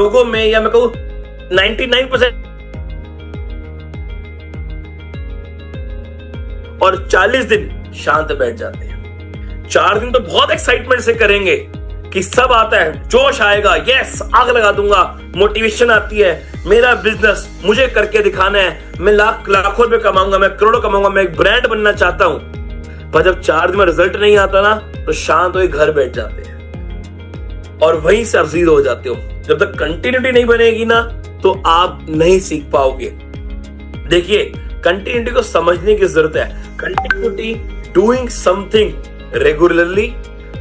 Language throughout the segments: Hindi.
लोगों में, या मैं कहूं 99% और 40 दिन शांत बैठ जाते हैं। 4 दिन तो बहुत एक्साइटमेंट से करेंगे कि सब आता है, जोश आएगा, यस आग लगा दूंगा, मोटिवेशन आती है, मेरा बिजनेस मुझे करके दिखाना है, मैं लाखों रुपए कमाऊंगा, मैं करोड़ों कमाऊंगा, मैं एक ब्रांड बनना चाहता हूं। पर जब 4 दिन में रिजल्ट नहीं आता ना, तो शांत होकर घर बैठ जाते हैं और वहीं से आप जीरो हो जाते हो। जब तक कंटिन्यूटी नहीं बनेगी ना, तो आप नहीं सीख पाओगे। देखिए, कंटिन्यूटी को समझने की जरूरत है। Continuity, doing something regularly,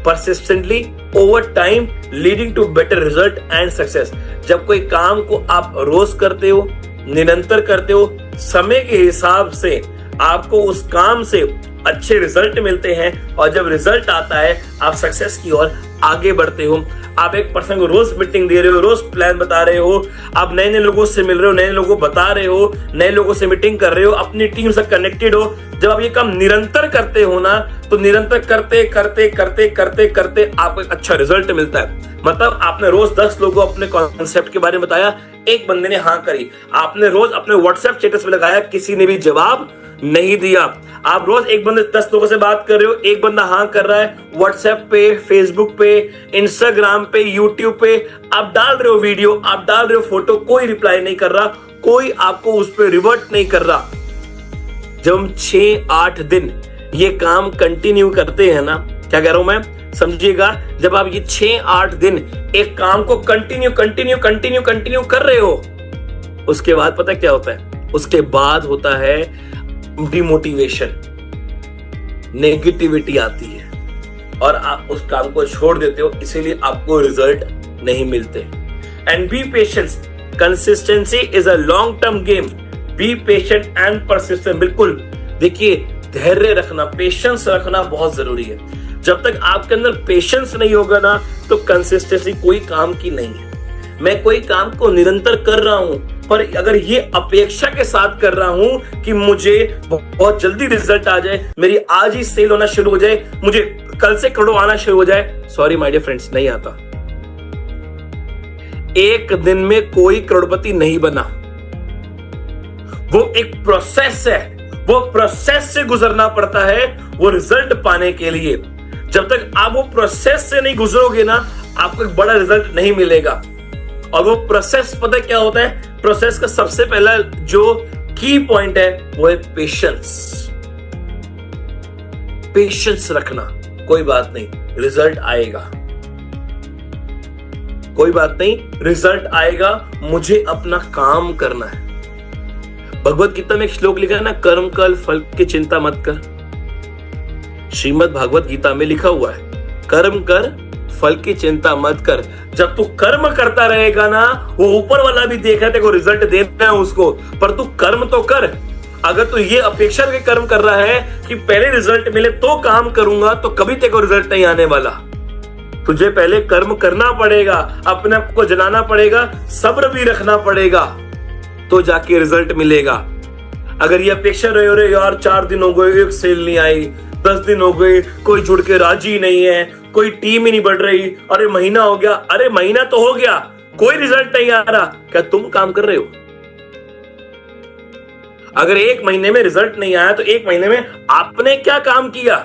persistently over time leading to better result and success। जब कोई काम को आप रोज करते हो, निरंतर करते हो, समय के हिसाब से आपको उस काम से अच्छे रिजल्ट मिलते हैं, और जब रिजल्ट आता है आप सक्सेस की ओर आगे बढ़ते हो। आप एक पर्सन को रोज मीटिंग दे रहे हो, रोज प्लान बता रहे हो, आप नए नए लोगों से मिल रहे हो, नए लोगों को बता रहे हो, नए लोगों से मीटिंग कर रहे हो, अपनी टीम से कनेक्टेड हो। जब आप ये काम निरंतर करते हो ना, तो निरंतर करते करते करते करते करते आपको एक अच्छा रिजल्ट मिलता है। मतलब आपने रोज 10 लोगों को अपने कॉन्सेप्ट के बारे में बताया, एक बंदे ने हाँ करी। आपने रोज अपने व्हाट्सएप स्टेटस पे लगाया, किसी ने भी जवाब नहीं दिया। आप रोज एक बंदे 10 लोगों से बात कर रहे हो, एक बंदा हाँ कर रहा है, व्हाट्सएप पे, फेसबुक पे, इंस्टाग्राम पे, यूट्यूब पे आप डाल रहे हो वीडियो, आप डाल रहे हो फोटो, कोई रिप्लाई नहीं कर रहा, कोई आपको उस पर रिवर्ट नहीं कर रहा। जब हम 6-8 दिन ये काम कंटिन्यू करते हैं ना, क्या कह रहा हूं मैं, समझिएगा, जब आप ये 6-8 दिन एक काम को कंटिन्यू कंटिन्यू कंटिन्यू कंटिन्यू कर रहे हो, उसके बाद पता क्या होता है? उसके बाद होता है डिमोटिवेशन, नेगेटिविटी आती है और आप उस काम को छोड़ देते हो, इसीलिए आपको रिजल्ट नहीं मिलते। And B patience, consistency is a long term game, be patient and persistent. बिल्कुल, देखिए, धैर्य रखना, पेशेंस रखना बहुत जरूरी है। जब तक आपके अंदर पेशेंस नहीं होगा ना, तो कंसिस्टेंसी कोई काम की नहीं है। मैं कोई काम को निरंतर कर रहा हूं, पर अगर ये अपेक्षा के साथ कर रहा हूं कि मुझे बहुत जल्दी रिजल्ट आ जाए, मेरी आज ही सेल होना शुरू हो जाए, मुझे कल से करोड़ों आना शुरू हो जाए, सॉरी माय डियर फ्रेंड्स, नहीं आता। एक दिन में कोई करोड़पति नहीं बना। वो एक प्रोसेस है, वो प्रोसेस से गुजरना पड़ता है वो रिजल्ट पाने के लिए। जब तक आप वो प्रोसेस से नहीं गुजरोगे ना, आपको एक बड़ा रिजल्ट नहीं मिलेगा। और वो प्रोसेस पता क्या होता है? प्रोसेस का सबसे पहला जो की पॉइंट है वो है पेशेंस। पेशेंस रखना। कोई बात नहीं, रिजल्ट आएगा, कोई बात नहीं, रिजल्ट आएगा, मुझे अपना काम करना है। भगवत गीता में एक श्लोक लिखा है ना, कर्म कर फल की चिंता मत कर। श्रीमद् भागवत गीता में लिखा हुआ है, कर्म कर फल की चिंता मत कर। जब तू कर्म करता रहेगा ना, वो ऊपर वाला भी देख रहा है, तेरे को रिजल्ट देना है उसको, पर तू कर्म तो कर। अगर तू ये अपेक्षा करके कर्म कर रहा है कि पहले रिजल्ट मिले तो काम करूंगा, तो कभी तेरे को रिजल्ट नहीं आने वाला। तुझे पहले कर्म करना पड़ेगा, अपने आप को जलाना पड़ेगा, सब्र भी रखना पड़ेगा, तो जाके रिजल्ट मिलेगा। अगर ये अपेक्षा रहे हो, यार 4 दिन हो गए, एक सेल नहीं आई, 10 दिन हो गए, कोई जुड़ के राजी नहीं है, कोई टीम ही नहीं बढ़ रही, अरे महीना हो गया, अरे महीना तो हो गया, कोई रिजल्ट नहीं आ रहा, क्या तुम काम कर रहे हो? अगर 1 महीने में रिजल्ट नहीं आया, तो 1 महीने में आपने क्या काम किया?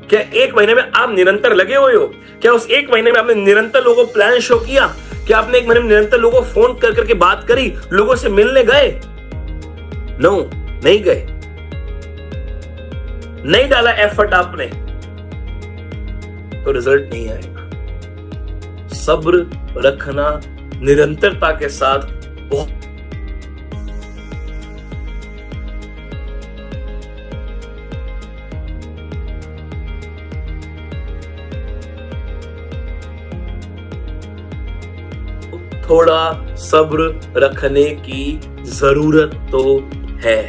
क्या 1 महीने में आप निरंतर लगे हुए हो? क्या उस 1 महीने में आपने निरंतर लोगों को प्लान शो किया? क्या आपने 1 महीने में निरंतर लोगों को फोन कर करके बात करी, लोगों से मिलने गए? नो, नहीं गए, नहीं डाला एफर्ट आपने, तो रिजल्ट नहीं आएगा। सब्र रखना, निरंतरता के साथ बहुत थोड़ा सब्र रखने की जरूरत तो है।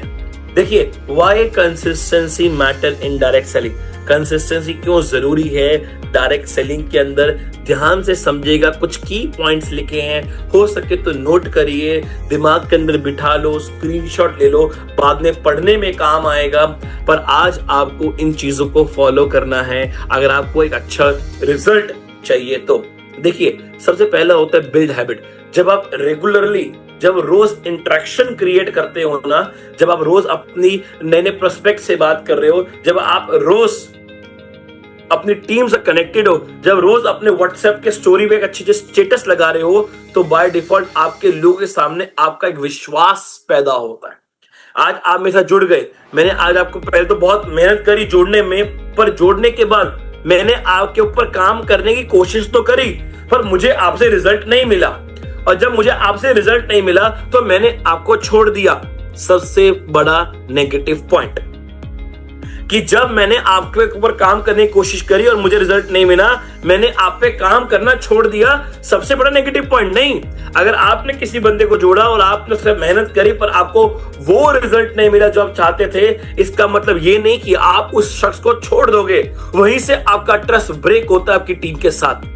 देखिए, why consistency matter in direct selling. Consistency क्यों जरूरी है डायरेक्ट सेलिंग के अंदर? ध्यान से समझिएगा, कुछ की पॉइंट्स लिखे हैं, हो सके तो नोट करिए, दिमाग के अंदर बिठा लो, स्क्रीनशॉट ले लो, बाद में पढ़ने में काम आएगा। पर आज आपको इन चीजों को फॉलो करना है अगर आपको एक अच्छा रिजल्ट चाहिए तो। देखिए, सबसे पहला होता है बिल्ड हैबिट। जब आप रेगुलरली, जब रोज इंटरेक्शन क्रिएट करते हो ना, जब आप रोज अपनी नए नए प्रोस्पेक्ट से बात कर रहे हो, जब आप रोज अपनी टीम से कनेक्टेड हो, जब रोज अपने व्हाट्सएप के स्टोरी पे एक अच्छी स्टेटस लगा रहे हो, तो बाय डिफॉल्ट आपके लोगों के सामने आपका एक विश्वास पैदा होता है। आज आप मेरे साथ जुड़ गए, मैंने आज आपको पहले तो बहुत मेहनत करी जोड़ने में, पर जोड़ने के बाद मैंने आपके ऊपर काम करने की कोशिश तो करी, पर मुझे आपसे रिजल्ट नहीं मिला। और जब मुझे आपसे रिजल्ट नहीं मिला तो मैंने आपको छोड़ दिया। सबसे बड़ा नेगेटिव पॉइंट कि जब मैंने आपके ऊपर काम करने की कोशिश करी और मुझे रिजल्ट नहीं मिला, मैंने आप पे काम करना छोड़ दिया। सबसे बड़ा नेगेटिव पॉइंट नहीं, अगर आपने किसी बंदे को जोड़ा और आपने उससे मेहनत करी पर आपको वो रिजल्ट नहीं मिला जो आप चाहते थे, इसका मतलब ये नहीं कि आप उस शख्स को छोड़ दोगे। वहीं से आपका ट्रस्ट ब्रेक होता है आपकी टीम के साथ।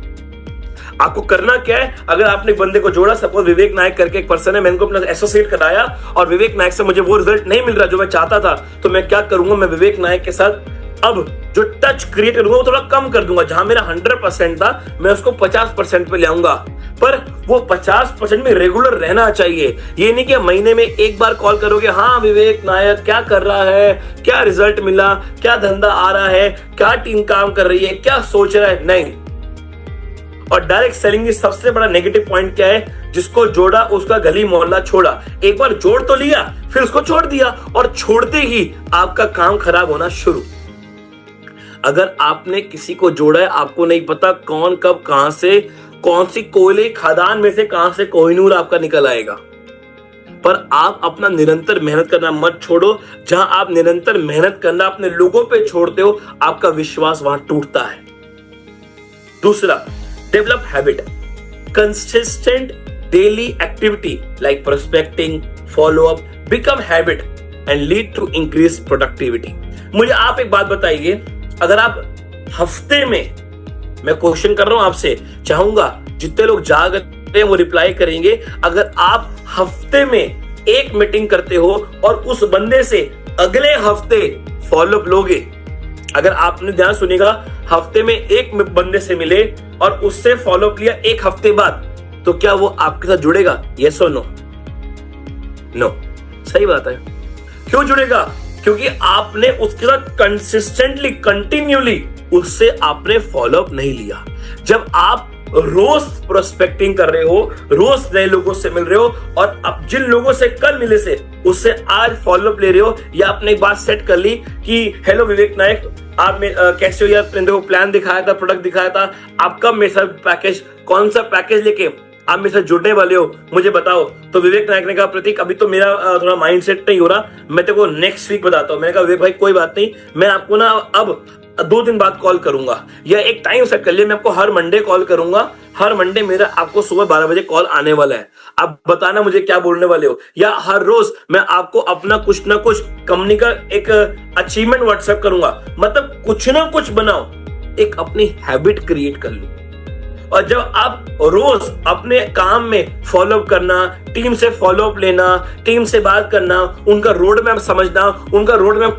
आपको करना क्या है, अगर आपने एक बंदे को जोड़ा, सपोज विवेक नायक करके एक पर्सन है, मैंने उनको अपना एसोसिएट कराया और विवेक नायक से मुझे वो रिजल्ट नहीं मिल रहा जो मैं चाहता था, तो मैं क्या करूंगा, मैं विवेक नायक के साथ अब जो टच क्रिएट करूंगा वो थोड़ा कम कर दूंगा। जहां मेरा 100% था मैं उसको 50% पे ले आऊंगा, पर वो 50% में रेगुलर रहना चाहिए। ये नहीं कि महीने में एक बार कॉल करोगे, हाँ विवेक नायक क्या कर रहा है, क्या रिजल्ट मिला, क्या धंधा आ रहा है, क्या टीम काम कर रही है, क्या सोच रहा है, नहीं। और डायरेक्ट सेलिंग की सबसे बड़ा नेगेटिव पॉइंट क्या है, जिसको जोड़ा उसका गली मोहल्ला छोड़ा। एक बार जोड़ तो लिया, फिर उसको छोड़ दिया और छोड़ते ही आपका काम खराब होना शुरू। अगर आपने किसी को जोड़ा है, आपको नहीं पता कौन कब कहां से, कौन सी कोयले खदान में से कहां से कोहिनूर आपका निकल आएगा। पर आप अपना निरंतर मेहनत करना मत छोड़ो। जहां आप निरंतर मेहनत करना अपने लोगों पे छोड़ते हो, आपका विश्वास वहां टूटता है। दूसरा, develop habit, consistent daily activity like prospecting, follow up become habit and lead to increased productivity। मुझे आप एक बात बताइए, अगर आप हफ्ते में, मैं क्वेश्चन कर रहा हूं आपसे, चाहूंगा जितने लोग जाग रहे हैं वो रिप्लाई करेंगे, अगर आप हफ्ते में एक मीटिंग करते हो और उस बंदे से अगले हफ्ते फॉलो अप लोगे, अगर आपने ध्यान सुनिएगा, हफ्ते में एक बंदे से मिले और उससे फॉलो अप लिया एक हफ्ते बाद, तो क्या वो आपके साथ जुड़ेगा? यस और नो? नो। सही बात है। क्यों जुड़ेगा? क्योंकि आपने उसके साथ कंसिस्टेंटली, कंटिन्यूली उससे आपने फॉलो अप नहीं लिया। जब आप रोज प्रोस्पेक्टिंग कर रहे हो, रोज नए लोगों से मिल रहे हो और अब जिन लोगों से कल मिले से उससे आज फॉलो अप ले रहे हो, या आपने एक बात सेट कर ली कि हेलो विवेक नायक, आप कैसे हो यार, देखो प्लान दिखाया था, प्रोडक्ट दिखाया था, आप कब मेरे साथ पैकेज, कौन सा पैकेज लेके आप मेरे साथ जुड़ने वाले हो, मुझे बताओ। तो विवेक नायक ने कहा प्रतीक अभी तो मेरा थोड़ा माइंडसेट नहीं हो रहा, मैं तेरे को नेक्स्ट वीक बताता हूं। मैंने कहा विवेक भाई कोई बात नहीं, मैं आपको ना अब 2 दिन बाद कॉल करूंगा, या एक टाइम सेट कर लिया, मैं आपको हर मंडे कॉल करूंगा। हर मंडे मेरा आपको सुबह 12 बजे कॉल आने वाला है, आप बताना मुझे क्या बोलने वाले हो। या हर रोज मैं आपको अपना कुछ ना कुछ कंपनी का एक अचीवमेंट व्हाट्सएप करूंगा। मतलब कुछ ना कुछ बनाओ, एक अपनी हैबिट क्रिएट कर लो। और जब आप रोज अपने काम में फॉलो अप करना, टीम से फॉलो अप लेना, टीम से बात करना, उनका रोड मैप समझना, उनका रोड मैप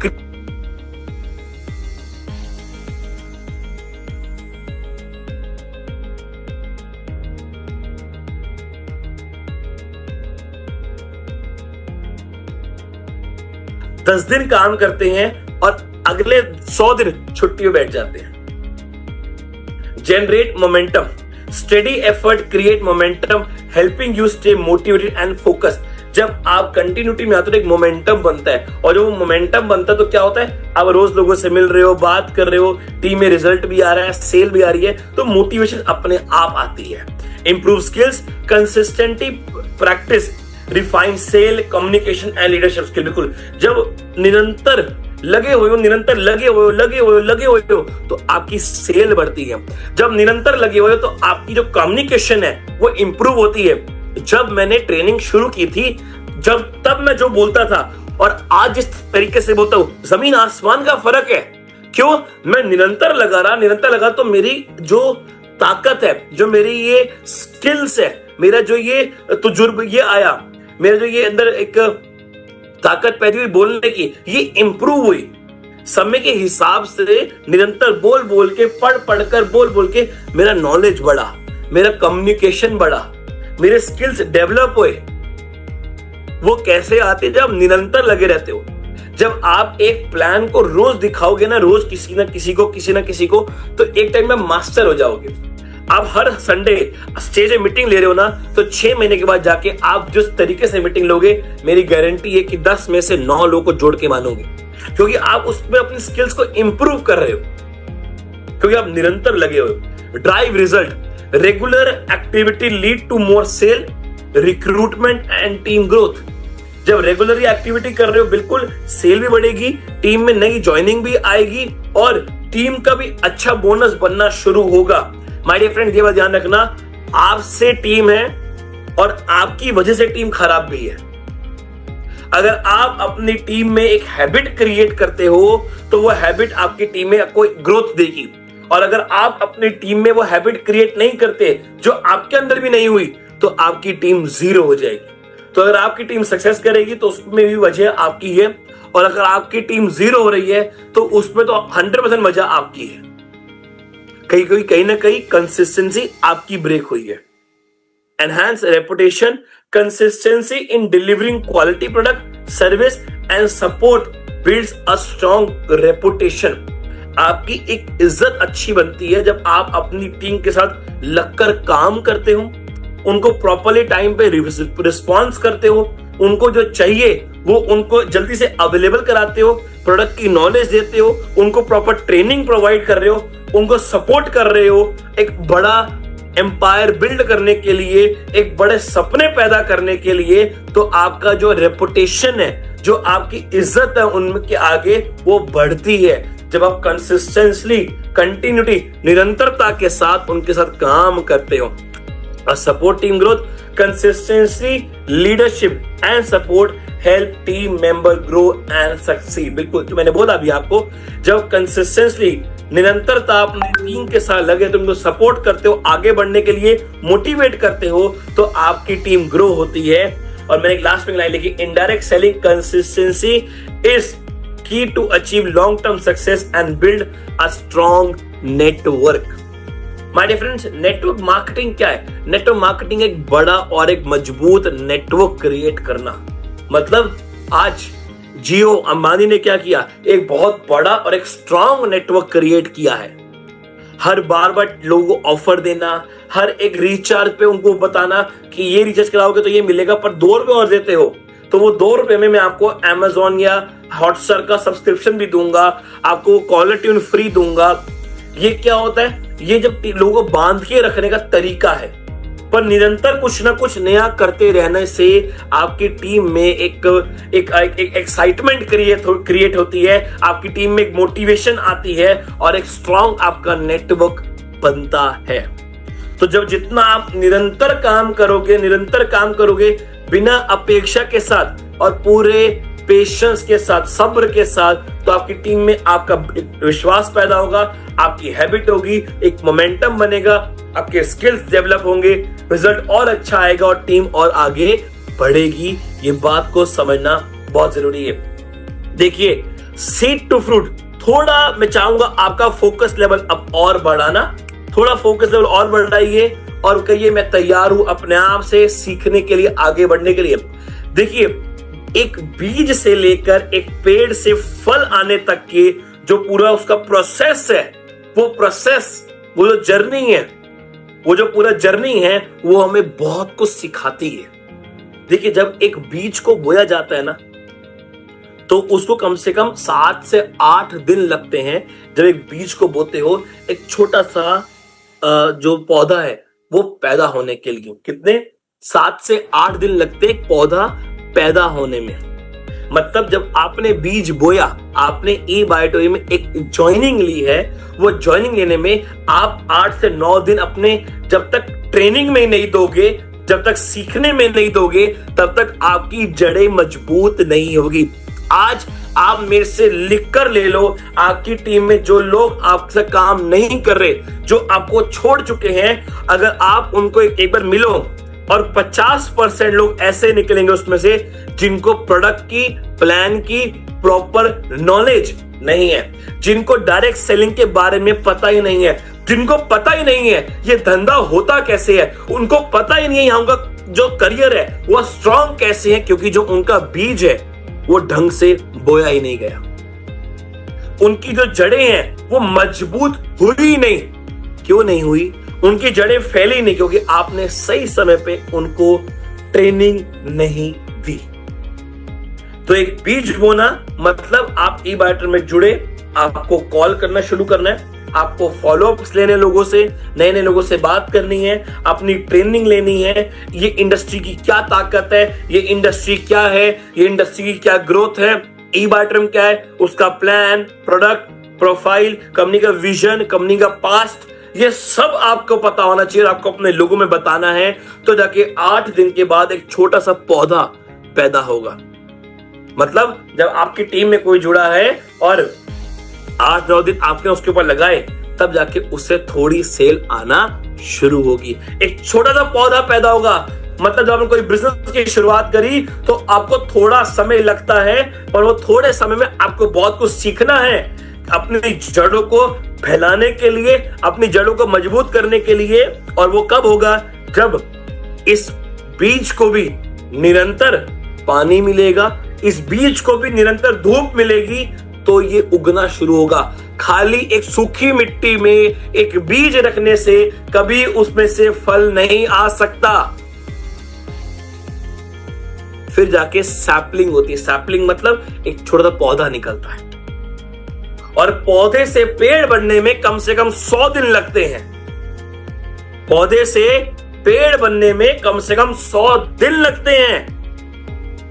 10 दिन काम करते हैं और अगले 100 दिन छुट्टी में बैठ जाते हैं। Generate momentum, steady effort create momentum, helping you stay motivated and focus. जब आप कंटिन्यूटी में आते हो एक मोमेंटम बनता है, और जब वो मोमेंटम बनता है तो क्या होता है, आप रोज लोगों से मिल रहे हो, बात कर रहे हो, टीम में रिजल्ट भी आ रहा है, सेल भी आ रही है, तो मोटिवेशन अपने आप आती है। Improve skills, consistently practice, refine sell, communication and leadership skill. बिल्कुल, जब निरंतर लगे हुए हो तो आपकी सेल बढ़ती है। जब निरंतर लगे हुए हो तो आपकी जो कम्युनिकेशन है वो इंप्रूव होती है। जब मैंने ट्रेनिंग शुरू की थी, तब मैं जो बोलता था और आज जिस तरीके से बोलता हूं, जमीन आसमान का फर्क है। क्यों? मैं निरंतर लगा तो मेरी जो ताकत है, जो मेरी ये स्किल्स है, मेरा जो ये तजुर्बा ये आया, मेरे जो ये अंदर एक ताकत पैदा हुई बोलने की, ये इंप्रूव हुई। समय के हिसाब से निरंतर बोल के, पढ़ कर बोल के मेरा नॉलेज बढ़ा, मेरा कम्युनिकेशन बढ़ा, मेरे स्किल्स डेवलप हुए। वो कैसे आते? जब निरंतर लगे रहते हो। जब आप एक प्लान को रोज दिखाओगे ना, रोज किसी ना किसी को, तो एक टाइम में मास्टर हो जाओगे। आप हर संडे स्टेज में मीटिंग ले रहे हो ना, तो 6 महीने के बाद जाके आप जिस तरीके से मीटिंग लोगे, मेरी गारंटी है कि 10 में से 9 लोगों को जोड़ के मानोगे, क्योंकि आप उसमें अपनी स्किल्स को इंप्रूव कर रहे हो, क्योंकि आप निरंतर लगे हो। Drive result, regular activity lead to more sell, recruitment and team growth. जब रेगुलरली एक्टिविटी कर रहे हो, बिल्कुल सेल भी बढ़ेगी, टीम में नई ज्वाइनिंग भी आएगी और टीम का भी अच्छा बोनस बनना शुरू होगा। माय डियर फ्रेंड, ये बात ध्यान रखना, आपसे टीम है और आपकी वजह से टीम खराब भी है। अगर आप अपनी टीम में एक हैबिट क्रिएट करते हो, तो वो हैबिट आपकी टीम में कोई ग्रोथ देगी। और अगर आप अपनी टीम में वो हैबिट क्रिएट नहीं करते, जो आपके अंदर भी नहीं हुई, तो आपकी टीम जीरो हो जाएगी। तो अगर आपकी टीम सक्सेस करेगी, तो उसमें भी वजह आपकी है, और अगर आपकी टीम जीरो हो रही है, तो उसमें तो 100% वजह आपकी है। कहीं ना कहीं कंसिस्टेंसी आपकी ब्रेक हुई है। Enhance reputation, consistency in delivering quality product, service and support builds a strong reputation. आपकी एक इज्जत अच्छी बनती है जब आप अपनी टीम के साथ लगकर काम करते हो, उनको प्रॉपरली टाइम पे रिस्पॉन्स करते हो, उनको जो चाहिए वो उनको जल्दी से अवेलेबल कराते हो, प्रोडक्ट की नॉलेज देते हो, उनको प्रॉपर ट्रेनिंग प्रोवाइड कर रहे हो, उनको सपोर्ट कर रहे हो, एक बड़ा एम्पायर बिल्ड करने के लिए, एक बड़े सपने पैदा करने के लिए। तो आपका जो रेपुटेशन है, जो आपकी इज्जत है उनके आगे, वो बढ़ती है जब आप कंसिस्टेंटली, कंटिन्यूटी, निरंतरता के साथ उनके साथ काम करते हो। और support team growth, consistency, leadership and support help team member grow and succeed. बिल्कुल, तो मैंने बोला अभी आपको, जब कंसिस्टेंटली, निरंतरता अपनी टीम के साथ लगे, तुम उनको सपोर्ट करते हो, आगे बढ़ने के लिए मोटिवेट करते हो, तो आपकी टीम ग्रो होती है। और मैंने एक लास्ट में लाइन लिखी, indirect selling consistency is key to achieve long term success and build a strong network. My dear friends, network marketing क्या है? नेटवर्क मार्केटिंग एक बड़ा और एक मजबूत नेटवर्क क्रिएट करना। मतलब आज जियो अंबानी ने क्या किया? एक बहुत बड़ा और एक स्ट्रॉन्ग नेटवर्क क्रिएट किया है। हर बार लोगों को ऑफर देना, हर एक रिचार्ज पे उनको बताना कि ये रिचार्ज कराओगे तो ये मिलेगा, पर 2 रुपए और देते हो तो वो 2 रुपए में मैं आपको Amazon या हॉटस्टार का सब्सक्रिप्शन भी दूंगा, आपको कॉलर ट्यून फ्री दूंगा। ये क्या होता है? ये जब लोगों को बांध के रखने का तरीका है। पर निरंतर कुछ ना कुछ नया करते रहने से आपकी टीम में एक एक्साइटमेंट क्रिएट होती है, आपकी टीम में एक मोटिवेशन आती है और एक स्ट्रॉन्ग आपका नेटवर्क बनता है। तो जब जितना आप निरंतर काम करोगे बिना अपेक्षा के साथ और पूरे पेशेंस के साथ, सब्र के साथ, तो आपकी टीम में आपका विश्वास पैदा होगा, आपकी हैबिट होगी, एक मोमेंटम बनेगा, आपके स्किल्स डेवलप होंगे, रिजल्ट और अच्छा आएगा और टीम और आगे बढ़ेगी। ये बात को समझना बहुत जरूरी है। देखिए, सीड टू फ्रूट, थोड़ा मैं चाहूंगा आपका फोकस लेवल अब और बढ़ाना, थोड़ा फोकस लेवल और बढ़ाइए और कहिए मैं तैयार हूं अपने आप से सीखने के लिए, आगे बढ़ने के लिए। देखिए, एक बीज से लेकर एक पेड़ से फल आने तक के जो पूरा उसका प्रोसेस है, वो जो जर्नी है, वो जो पूरा जर्नी है, वो हमें बहुत कुछ सिखाती है। देखिए, जब एक बीज को बोया जाता है ना, तो उसको कम से कम 7 से 8 दिन लगते हैं। जब एक बीज को बोते हो, एक छोटा सा जो पौधा है वो पैदा होने के लिए कितने 7 से 8 दिन लगते एक पौधा पैदा होने में। मतलब जब आपने बीज बोया, आपने eBioTOE में एक ज्वाइनिंग ली है, वो ज्वाइनिंग लेने में आप 8 से 9 दिन अपने जब तक ट्रेनिंग में नहीं दोगे, जब तक सीखने में नहीं दोगे, तब तक आपकी जड़ें मजबूत नहीं होगी। आज आप मेरे से लिख कर ले लो, आपकी टीम में जो लोग आपसे काम नहीं कर रहे, जो आपको छोड़ चुके हैं, अगर आप उनको एक बार मिलो और 50% लोग ऐसे निकलेंगे उसमें से जिनको प्रोडक्ट की, प्लान की प्रॉपर नॉलेज नहीं है, जिनको डायरेक्ट सेलिंग के बारे में पता ही नहीं है, जिनको पता ही नहीं है ये धंधा होता कैसे है, उनको पता ही नहीं है यहाँ का जो करियर है वो स्ट्रांग कैसे है, क्योंकि जो उनका बीज है वो ढंग से बोया ही नहीं गया। उनकी जो जड़ें हैं वो मजबूत हुई नहीं। क्यों नहीं हुई? उनकी जड़ें फैली नहीं क्योंकि आपने सही समय पे उनको ट्रेनिंग नहीं दी। तो एक बीज बोना मतलब आप ई-बायटर में जुड़े, आपको कॉल करना शुरू करना है, आपको फॉलोअप्स लेने लोगों से, नए नए लोगों से बात करनी है, अपनी ट्रेनिंग लेनी है। ये इंडस्ट्री की क्या ताकत है, ये इंडस्ट्री क्या है, ये इंडस्ट्री की क्या ग्रोथ है, ई-बायटर में क्या है, उसका प्लान, प्रोडक्ट, प्रोफाइल, कंपनी का विजन, कंपनी का पास्ट, ये सब आपको पता होना चाहिए। आपको अपने लोगों में बताना है, तो जाके 8 दिन के बाद एक छोटा सा पौधा पैदा होगा। मतलब जब आपकी टीम में कोई जुड़ा है और 8-9 दिन आपने उसके ऊपर लगाए, तब जाके उससे थोड़ी सेल आना शुरू होगी। एक छोटा सा पौधा पैदा होगा। मतलब जब आपने कोई बिजनेस की शुरुआत करी तो आपको थोड़ा समय लगता है, और वो थोड़े समय में आपको बहुत कुछ सीखना है अपनी जड़ों को फैलाने के लिए, अपनी जड़ों को मजबूत करने के लिए। और वो कब होगा? जब इस बीज को भी निरंतर पानी मिलेगा, इस बीज को भी निरंतर धूप मिलेगी, तो ये उगना शुरू होगा। खाली एक सूखी मिट्टी में एक बीज रखने से कभी उसमें से फल नहीं आ सकता। फिर जाके सैपलिंग होती है। सैपलिंग मतलब एक छोटा सा पौधा निकलता है, और पौधे से पेड़ बनने में कम से कम 100 दिन लगते हैं। पौधे से पेड़ बनने में कम से कम 100 दिन लगते हैं।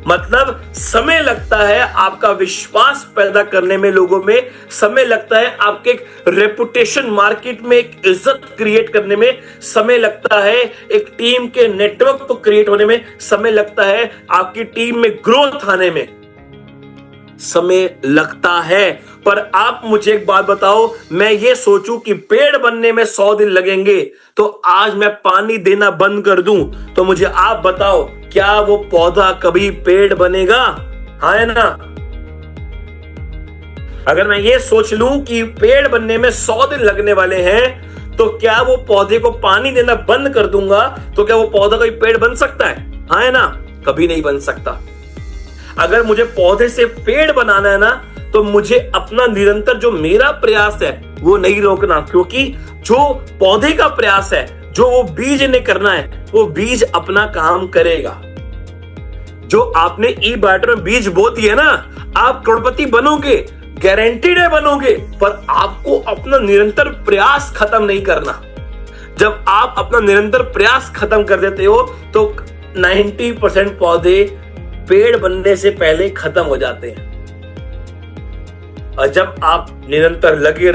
मतलब समय लगता है आपका विश्वास पैदा करने में, लोगों में समय लगता है, आपके एक रेपुटेशन मार्केट में एक इज्जत क्रिएट करने में समय लगता है, एक टीम के नेटवर्क को क्रिएट होने में समय लगता है, आपकी टीम में ग्रोथ आने में समय लगता है। पर आप मुझे एक बात बताओ, मैं ये सोचूं कि पेड़ बनने में 100 दिन लगेंगे, तो आज मैं पानी देना बंद कर दूं, तो मुझे आप बताओ क्या वो पौधा कभी पेड़ बनेगा? हाँ है ना? अगर मैं ये सोच लूं कि पेड़ बनने में 100 दिन लगने वाले हैं, तो क्या वो पौधे को पानी देना बंद कर दूंगा, तो क्या वो पौधा कभी पेड़ बन सकता है? हाँ है ना? कभी नहीं बन सकता। अगर मुझे पौधे से पेड़ बनाना है ना, तो मुझे अपना निरंतर जो मेरा प्रयास है वो नहीं रोकना, क्योंकि जो पौधे का प्रयास है, जो वो बीज ने करना है, वो बीज अपना काम करेगा। जो आपने ई-बायटर में बीज बो दिया ना, आप करोड़पति बनोगे, गारंटीड है बनोगे, पर आपको अपना निरंतर प्रयास खत्म नहीं करना। जब आप अपना निरंतर प्रयास खत्म कर देते हो तो 90% पौधे पेड़ बनने से पहले खत्म हो जाते हैं। और जब आप निरंतर लगे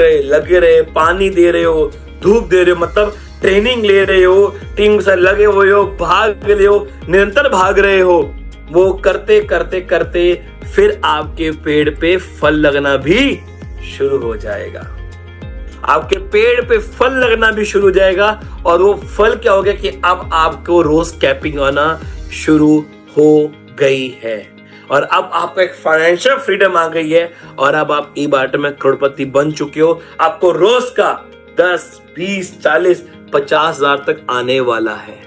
रहे, पानी दे रहे हो, धूप दे रहे हो, मतलब ट्रेनिंग ले रहे हो, टीम के साथ लगे हुए हो, भाग रहे हो, निरंतर भाग रहे हो, वो करते करते करते फिर आपके पेड़ पे फल लगना भी शुरू हो जाएगा। आपके पेड़ पे फल लगना भी शुरू हो जाएगा, और वो फल क्या हो गया कि अब आपको रोज कैपिंग आना शुरू हो गई है, और अब आपका एक फाइनेंशियल फ्रीडम आ गई है, और अब आप ई-बायटर में करोड़पति बन चुके हो। आपको रोज का 10, 20, 40, 50 हजार तक आने वाला है।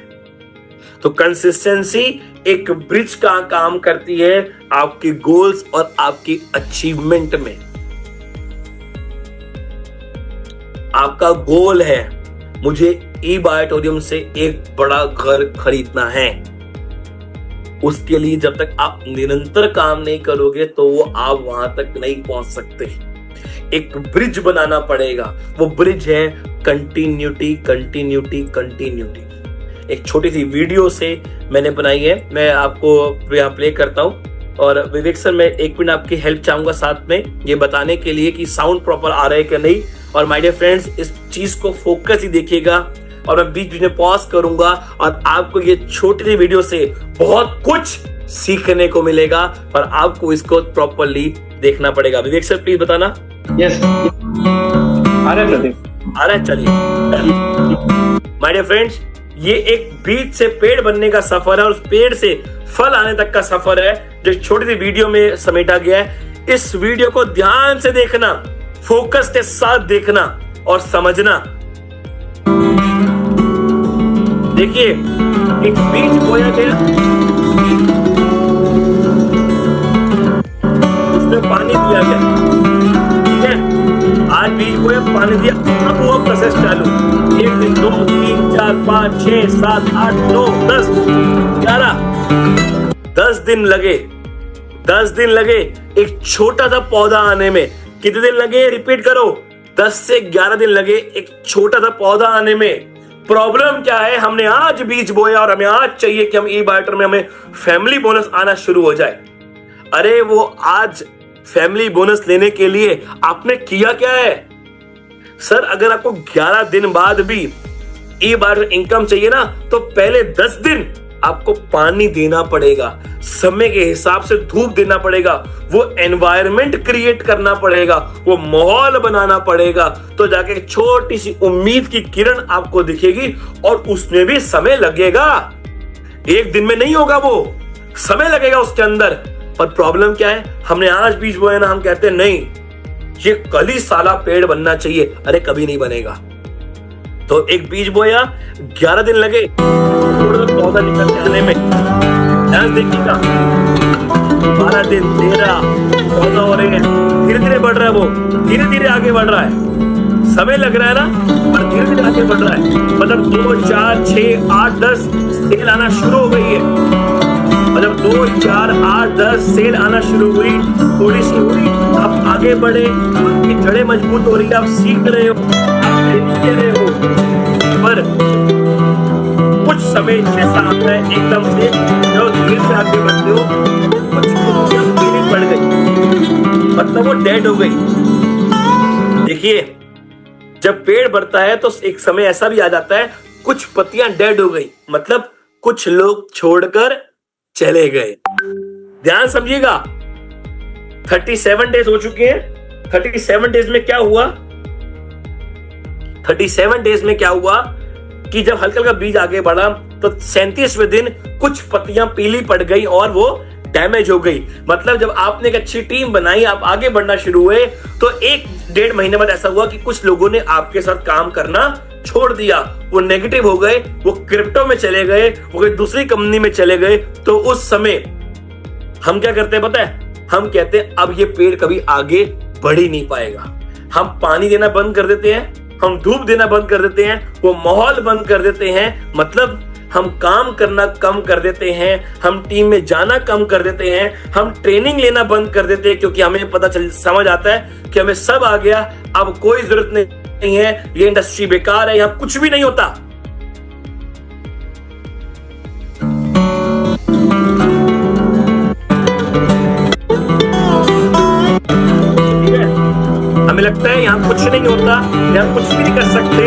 तो कंसिस्टेंसी एक ब्रिज का काम करती है आपकी गोल्स और आपकी अचीवमेंट में। आपका गोल है, मुझे ई-बायटोरियम से एक बड़ा घर खरीदना है। उसके लिए जब तक आप निरंतर काम नहीं करोगे तो वो आप वहां तक नहीं पहुंच सकते। एक ब्रिज बनाना पड़ेगा। वो ब्रिज है कंटिन्यूटी, कंटिन्यूटी, कंटिन्यूटी। एक छोटी सी वीडियो से मैंने बनाई है, मैं आपको यहाँ प्ले करता हूँ। और विवेक सर, मैं 1 मिनट आपकी हेल्प चाहूंगा साथ में ये बताने के लिए कि साउंड प्रॉपर आ रहा है कि नहीं। और माय डियर फ्रेंड्स, इस चीज को फोकस ही देखिएगा, और मैं बीच में पॉज करूंगा, और आपको ये छोटी सी वीडियो से बहुत कुछ सीखने को मिलेगा, और आपको इसको प्रॉपरली देखना पड़ेगा। विवेक सर प्लीज बताना। यस, आ रहा है प्रदीप, आ रहा है, चलिए। माय डियर फ्रेंड्स, ये एक बीज से पेड़ बनने का सफर है, और उस पेड़ से फल आने तक का सफर है, जो छोटी सी वीडियो में समेटा गया है। इस वीडियो को ध्यान से देखना, फोकस के साथ देखना और समझना देखिए एक बीज बोया गया, उसमें पानी दिया गया, ठीक है, आज बीज बोया, पानी दिया, अब वो प्रोसेस चालू, 1 दिन 2 3 4 5 6 7 8 9 10 11 10 दिन लगे, 10 दिन लगे एक छोटा सा पौधा आने में। कितने दिन लगे, रिपीट करो, 10 से 11 दिन लगे एक छोटा सा पौधा आने में। प्रॉब्लम क्या है, हमने आज बीज बोया और हमें आज चाहिए कि हम ई बायोटर में हमें फैमिली बोनस आना शुरू हो जाए। अरे वो आज फैमिली बोनस लेने के लिए आपने किया क्या है? सर अगर आपको 11 दिन बाद भी ई बायोटर इनकम चाहिए ना, तो पहले 10 दिन आपको पानी देना पड़ेगा, समय के हिसाब से धूप देना पड़ेगा, वो एनवायरनमेंट क्रिएट करना पड़ेगा, वो माहौल बनाना पड़ेगा, तो जाके छोटी सी उम्मीद की किरण आपको दिखेगी। और उसमें भी समय लगेगा, एक दिन में नहीं होगा, वो समय लगेगा उसके अंदर। पर प्रॉब्लम क्या है, हमने आज बीज बोया ना, हम कहते हैं नहीं ये कल ही साला पेड़ बनना चाहिए। अरे कभी नहीं बनेगा। तो एक बीज बोया, 11 दिन लगे पौधा निकल के आने में, ध्यान देखिएगा, 12 दिन 13 पौधा हो रहे हैं, धीरे धीरे बढ़ रहा है, वो धीरे धीरे आगे बढ़ रहा है, समय लग रहा है ना, पर धीरे धीरे आगे बढ़ रहा है। मतलब 2 4 6 8 10 सेल आना शुरू हो गई है, मतलब 2 4 8 10 सेल आना शुरू हुई, थोड़ी सी हुई, आप आगे बढ़े, आपकी जड़ें मजबूत हो रही है, आप सीख रहे हो, आप ट्रेनिंग ले रहे हो। पर कुछ समय ऐसा आता है एकदम से, जब धीरे से आगे बढ़ते हो, कुछ पत्तियां बढ़ गई, मतलब वो डेड हो गई। देखिए जब पेड़ बढ़ता है तो एक समय ऐसा भी आ जाता है, कुछ पत्तियां डेड हो गई, मतलब कुछ लोग छोड़कर चले गए। ध्यान समझिएगा, 37 डेज हो चुके हैं। 37 डेज में क्या हुआ, 37 डेज में क्या हुआ कि जब हल्का हल्का बीज आगे बढ़ा तो 37वें दिन कुछ पत्तियां पीली पड़ गई और वो डैमेज हो गई। मतलब जब आपने एक अच्छी टीम बनाई, आप आगे बढ़ना शुरू हुए, तो 1-1.5 महीने बाद ऐसा हुआ कि कुछ लोगों ने आपके साथ काम करना छोड़ दिया, वो नेगेटिव हो गए, वो क्रिप्टो में चले गए, वो कोई दूसरी कंपनी में चले गए। तो उस समय हम क्या करते हैं पता है, हम कहते हैं अब ये पेड़ कभी आगे बढ़ ही नहीं पाएगा। हम पानी देना बंद कर देते हैं, हम धूप देना बंद कर देते हैं, वो माहौल बंद कर देते हैं, मतलब हम काम करना कम कर देते हैं, हम टीम में जाना कम कर देते हैं, हम ट्रेनिंग लेना बंद कर देते हैं, क्योंकि हमें समझ आता है कि हमें सब आ गया, अब कोई जरूरत नहीं है, ये इंडस्ट्री बेकार है, यहां कुछ भी नहीं होता। हमें लगता है यहाँ कुछ नहीं होता, यहाँ कुछ भी नहीं कर सकते,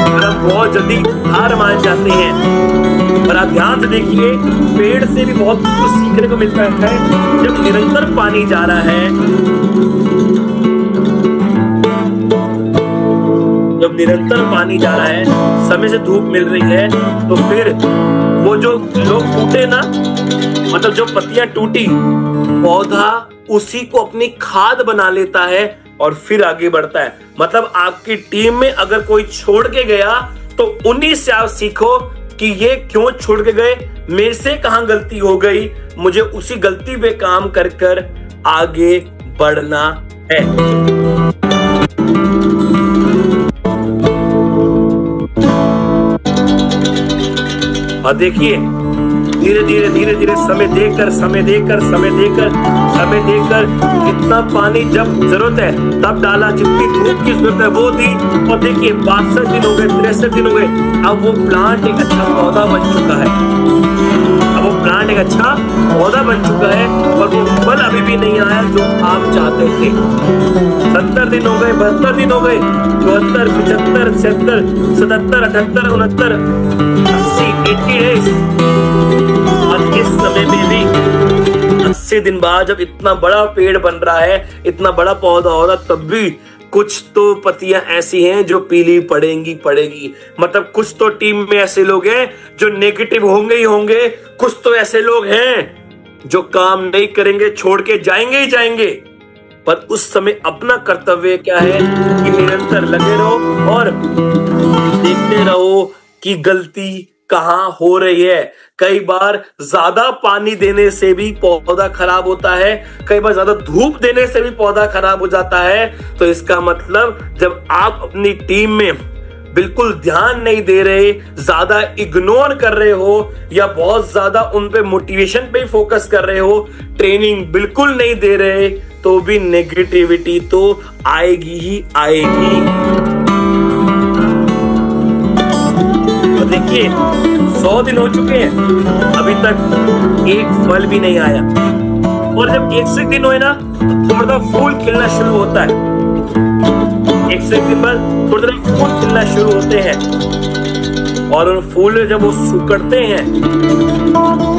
और हम बहुत जल्दी हार मान जाते हैं। पर आप ध्यान से देखिए, पेड़ से भी बहुत कुछ सीखने को मिलता है। जब निरंतर पानी जा रहा है, जब निरंतर पानी जा रहा है, समय से धूप मिल रही है, तो फिर वो जो लोग टूटे ना, मतलब जो पत्तियां टूटी, पौधा उसी को अपनी खाद बना लेता है और फिर आगे बढ़ता है। मतलब आपकी टीम में अगर कोई छोड़ के गया, तो उन्हीं से आप सीखो कि ये क्यों छोड़ के गए, मेरे से कहां गलती हो गई, मुझे उसी गलती पे काम कर कर आगे बढ़ना है। और देखिए धीरे धीरे धीरे धीरे समय देकर जितना पानी जब जरूरत है तब डाला, जितनी धूप की जरूरत है वो दी, और देखिए 62 दिन हो गए, 63 दिन हो गए, अब वो प्लांट एक अच्छा पौधा बन चुका है, और वो फल अभी भी नहीं आया जो आप चाहते थे। 70 दिन हो गए, 72 दिन हो गए, 74 75 76 77 78 69 80 डेज, और इस समय में भी 80 दिन बाद जब इतना बड़ा पेड़ बन रहा है, इतना बड़ा पौधा हो रहा, तब भी कुछ तो पत्तियां ऐसी हैं जो पीली पड़ेगी। मतलब कुछ तो टीम में ऐसे लोग हैं जो नेगेटिव होंगे ही होंगे, कुछ तो ऐसे लोग हैं जो काम नहीं करेंगे, छोड़ के जाएंगे ही जाएंगे। पर उस समय अपना कर्तव्य क्या है कि निरंतर लगे रहो और देखते रहो कि गलती कहां हो रही है। कई बार ज्यादा पानी देने से भी पौधा खराब होता है, कई बार ज्यादा धूप देने से भी पौधा खराब हो जाता है। तो इसका मतलब जब आप अपनी टीम में बिल्कुल ध्यान नहीं दे रहे, ज्यादा इग्नोर कर रहे हो, या बहुत ज्यादा उन पे मोटिवेशन पे फोकस कर रहे हो, ट्रेनिंग बिल्कुल नहीं दे रहे, तो भी नेगेटिविटी तो आएगी ही आएगी। तो देखिए 100 दिन हो चुके हैं, अभी तक एक फल भी नहीं आया। और जब 101 दिन हुए ना, तो थोड़ा फूल खिलना शुरू होता है। 101 दिन बाद थोड़ा फूल खिलना शुरू होते हैं, और उन फूल जब वो सुकड़ते हैं,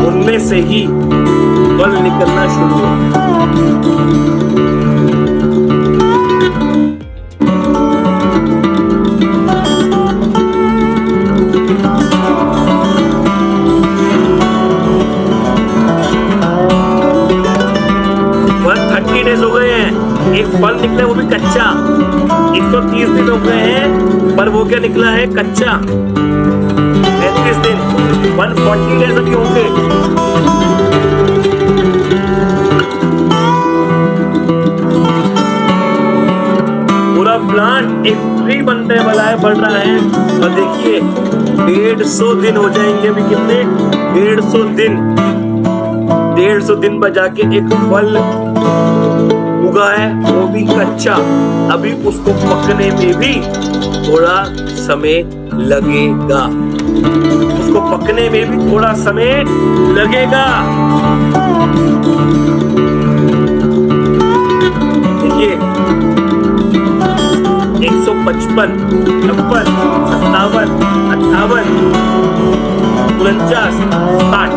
उनमें से ही फल निकलना शुरू होता है। हो गए हैं, एक फल निकला वो भी कच्चा। 130 दिन हो गए हैं, पर वो क्या निकला है? कच्चा। 35 दिन, 140 डेज अभी होंगे। पूरा प्लांट एक ट्री बनने वाला है, बढ़ रहा है। और देखिए 150 दिन हो जाएंगे अभी। कितने? 150 दिन। 150 दिन बजा के एक फल उगा है, वो भी कच्चा। अभी उसको पकने में भी थोड़ा समय लगेगा, उसको पकने में भी थोड़ा समय लगेगा। देखिए 155, 56, 57, 58, 49, 60,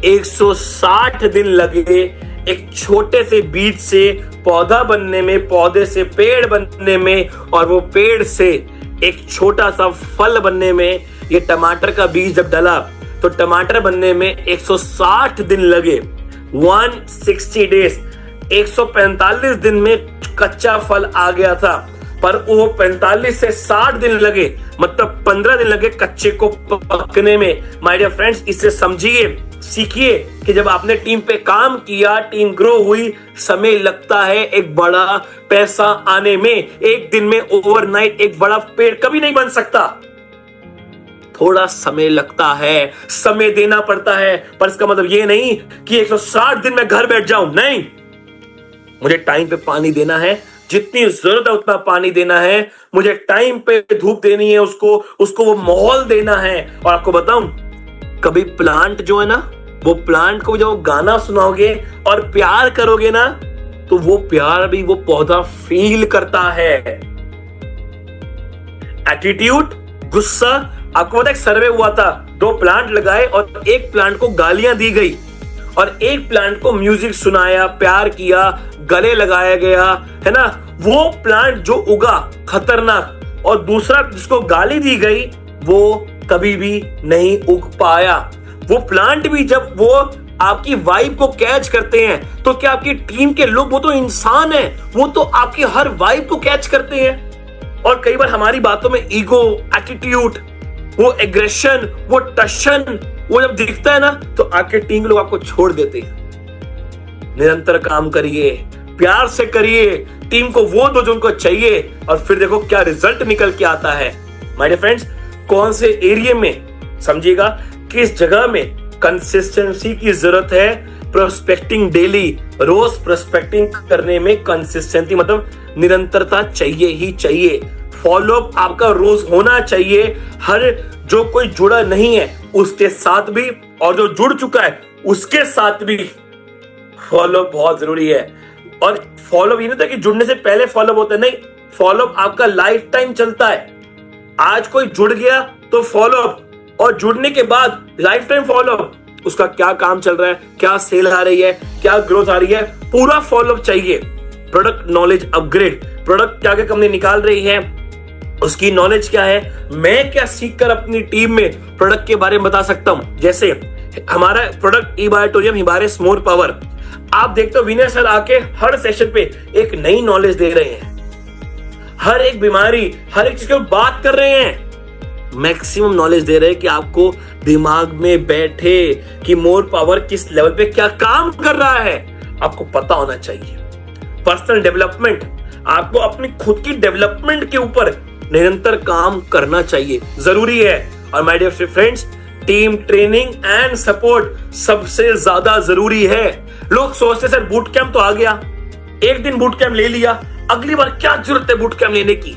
160 दिन लगे एक छोटे से बीज से पौधा बनने में, पौधे से पेड़ बनने में, और वो पेड़ से एक छोटा सा फल बनने में। ये टमाटर का बीज जब डला तो टमाटर बनने में 160 दिन लगे। 160 डेज, 145 दिन में कच्चा फल आ गया था, पर वो 45 से 60 दिन लगे, मतलब 15 दिन लगे कच्चे को पकने में। माय डियर फ्रेंड्स, इससे समझिए, सीखिए कि जब आपने टीम पे काम किया, टीम ग्रो हुई, समय लगता है एक बड़ा पैसा आने में। एक दिन में ओवरनाइट एक बड़ा पेड़ कभी नहीं बन सकता, थोड़ा समय लगता है, समय देना पड़ता है। पर इसका मतलब ये नहीं कि 160 दिन में घर बैठ जाऊं, नहीं। मुझे टाइम पे पानी देना है, जितनी जरूरत है उतना पानी देना है, मुझे टाइम पे धूप देनी है, उसको वो माहौल देना है। और आपको बताऊं, कभी प्लांट जो है ना, वो प्लांट को जब गाना सुनाओगे और प्यार करोगे ना, तो वो प्यार भी वो पौधा फील करता है। एटीट्यूड, गुस्सा। आपको पता है, एक सर्वे हुआ था, 2 प्लांट लगाए और एक प्लांट को गालियां दी गई और एक प्लांट को म्यूजिक सुनाया, प्यार किया, गले लगाया गया, है ना। वो प्लांट जो उगा खतरनाक, और दूसरा जिसको गाली दी गई वो कभी भी नहीं उग पाया। वो प्लांट भी जब वो आपकी वाइब को कैच करते हैं, तो क्या आपकी टीम के लोग, वो तो इंसान है, वो तो आपकी हर वाइब को कैच करते हैं। और कई बार हमारी बातों में ईगो, एटीट्यूड, वो एग्रेशन, वो टशन, वो जब दिखता है ना, तो आपके टीम के लोग आपको छोड़ देते हैं। निरंतर काम करिए, प्यार से करिए, टीम को वो दो जो उनको चाहिए, और फिर देखो क्या रिजल्ट निकल के आता है। माय डियर फ्रेंड्स, कौन से एरिया में, समझिएगा, किस जगह में कंसिस्टेंसी की जरूरत है। प्रोस्पेक्टिंग डेली, रोज प्रोस्पेक्टिंग करने में कंसिस्टेंसी मतलब निरंतरता चाहिए ही चाहिए। फॉलोअप आपका रोज होना चाहिए। हर जो कोई जुड़ा नहीं है उसके साथ भी, और जो जुड़ चुका है उसके साथ भी फॉलोअप बहुत जरूरी है। और फॉलोअप ये नहीं था कि जुड़ने से पहले फॉलोअप होता है, नहीं, फॉलोअप आपका लाइफ टाइम चलता है। आज कोई जुड़ गया तो फॉलोअप, और जुड़ने के बाद लाइफ टाइम फॉलोअप। उसका क्या काम चल रहा है, क्या सेल आ रही है, क्या ग्रोथ आ रही है, पूरा फॉलोअप चाहिए। प्रोडक्ट नॉलेज अपग्रेड, प्रोडक्ट क्या क्या कंपनी निकाल रही है, उसकी नॉलेज क्या है, मैं क्या सीखकर अपनी टीम में प्रोडक्ट के बारे में बता सकता हूं। जैसे हमारा प्रोडक्ट ई-बायोटोरियम हिबारिस मोर पावर, आप देखते हो विनय सर आके हर सेशन पे एक नई नॉलेज दे रहे हैं। हर एक बीमारी, हर एक चीज की बात कर रहे हैं, मैक्सिमम नॉलेज दे रहे हैं कि आपको दिमाग में बैठे कि मोर पावर किस लेवल पे क्या काम कर रहा है, आपको पता होना चाहिए। पर्सनल डेवलपमेंट, आपको अपनी खुद की डेवलपमेंट के ऊपर निरंतर काम करना चाहिए, जरूरी है। और my dear friends, team training and support सबसे ज्यादा जरूरी है। लोग सोचते सर बूट कैंप तो आ गया, एक दिन बूट कैंप ले लिया, अगली बार क्या जरूरत है बूट कैंप लेने की?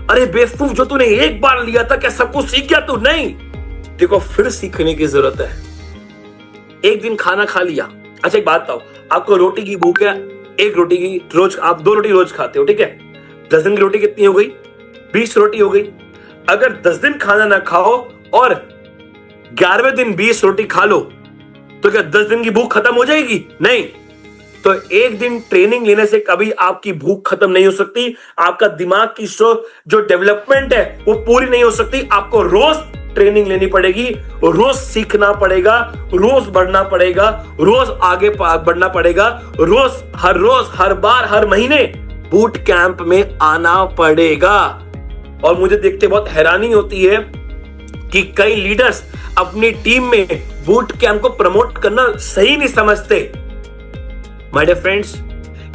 अरे बेवकूफ, जो तूने एक बार लिया था क्या सब कुछ सीख गया तू? नहीं, देखो फिर सीखने की जरूरत है। एक दिन खाना खा लिया, अच्छा एक बात बताओ, आपको रोटी की भूख है, एक रोटी की रोज, आप 2 रोटी रोज खाते हो, ठीक है, 10 दिन की रोटी कितनी हो गई? 20 रोटी हो गई। अगर 10 दिन खाना ना खाओ और 11वें दिन 20 रोटी खा लो तो क्या 10 दिन की भूख खत्म हो जाएगी? नहीं। तो एक दिन ट्रेनिंग लेने से कभी आपकी भूख खत्म नहीं हो सकती, आपका दिमाग की जो डेवलपमेंट है वो पूरी नहीं हो सकती। आपको रोज ट्रेनिंग लेनी पड़ेगी, रोज सीखना पड़ेगा, रोज बढ़ना पड़ेगा, रोज आगे बढ़ना पड़ेगा, रोज हर बार हर महीने बूट कैंप में आना पड़ेगा। और मुझे देखते बहुत हैरानी होती है कि कई लीडर्स अपनी टीम में बूट कैंप को प्रमोट करना सही नहीं समझते। माय डियर फ्रेंड्स,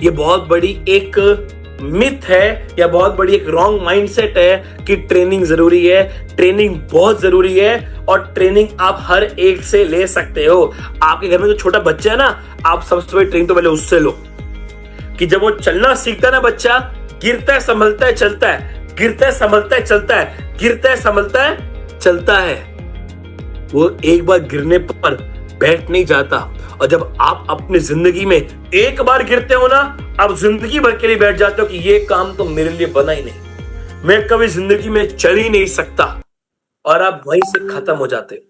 ये बहुत बड़ी एक मिथ है या बहुत बड़ी एक रॉन्ग माइंडसेट है कि ट्रेनिंग जरूरी है। ट्रेनिंग बहुत जरूरी है और ट्रेनिंग आप हर एक से ले सकते हो। आपके घर में जो छोटा बच्चा है ना, आप सबसे बड़ी ट्रेनिंग तो पहले उससे लो कि जब वो चलना सीखता है ना बच्चा, गिरता है संभलता है चलता है, गिरता है संभलता है चलता है, गिरता है संभलता है चलता है, वो एक बार गिरने पर बैठ नहीं जाता। और जब आप अपनी जिंदगी में एक बार गिरते हो ना, आप जिंदगी भर के लिए बैठ जाते हो कि ये काम तो मेरे लिए बना ही नहीं, मैं कभी जिंदगी में चल ही नहीं सकता, और आप वहीं से खत्म हो जाते हो।